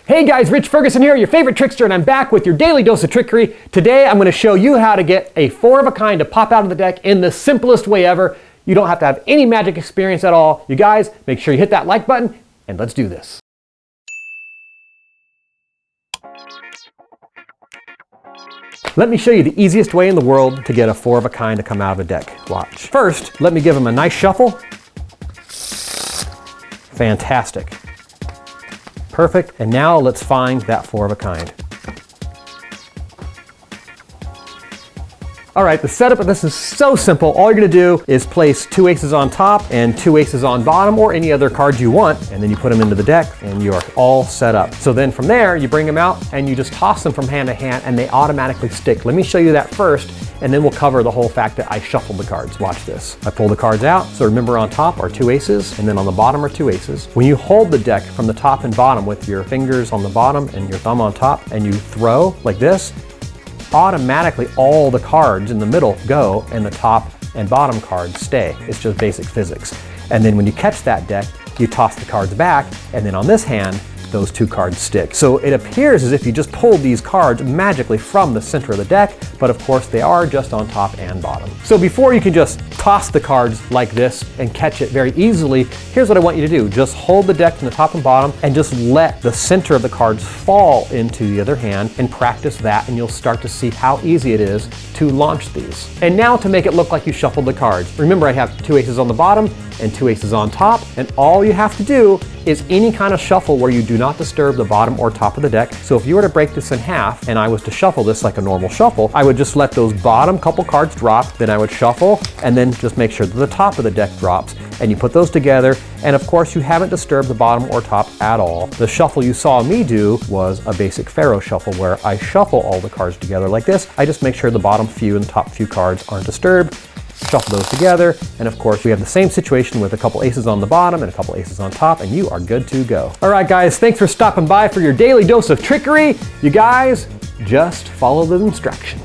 Hey guys, Rich Ferguson here, your favorite trickster, and I'm back with your daily dose of trickery. Today I'm going to show you how to get a 4 of a kind to pop out of the deck in the simplest way ever. You don't have to have any magic experience at all. You guys, make sure you hit that like button, and let's do this. Let me show you the easiest way in the world to get a 4 of a kind to come out of a deck. Watch. First, let me give them a nice shuffle. Fantastic. Perfect. And now let's find that 4 of a kind. All right, the setup of this is so simple. All you're gonna do is place 2 aces on top and 2 aces on bottom, or any other cards you want, and then you put them into the deck and you are all set up. So then from there, you bring them out and you just toss them from hand to hand and they automatically stick. Let me show you that first, and then we'll cover the whole fact that I shuffled the cards. Watch this. I pull the cards out, so remember on top are 2 aces, and then on the bottom are 2 aces. When you hold the deck from the top and bottom with your fingers on the bottom and your thumb on top, and you throw like this, automatically all the cards in the middle go and the top and bottom cards stay. It's just basic physics. And then when you catch that deck, you toss the cards back, and then on this hand, those 2 cards stick. So it appears as if you just pulled these cards magically from the center of the deck, but of course they are just on top and bottom. So before you can just toss the cards like this and catch it very easily, here's what I want you to do. Just hold the deck from the top and bottom and just let the center of the cards fall into the other hand and practice that, and you'll start to see how easy it is to launch these. And now to make it look like you shuffled the cards. Remember, I have 2 aces on the bottom and 2 aces on top, and all you have to do is any kind of shuffle where you do not disturb the bottom or top of the deck. So if you were to break this in half and I was to shuffle this like a normal shuffle, I would just let those bottom couple cards drop, then I would shuffle, and then just make sure that the top of the deck drops, and you put those together, and of course you haven't disturbed the bottom or top at all. The shuffle you saw me do was a basic Pharaoh shuffle where I shuffle all the cards together like this. I just make sure the bottom few and the top few cards aren't disturbed, shuffle those together, and of course we have the same situation with a couple aces on the bottom and a couple aces on top, and you are good to go. All right guys, thanks for stopping by for your daily dose of trickery. You guys, just follow the instructions.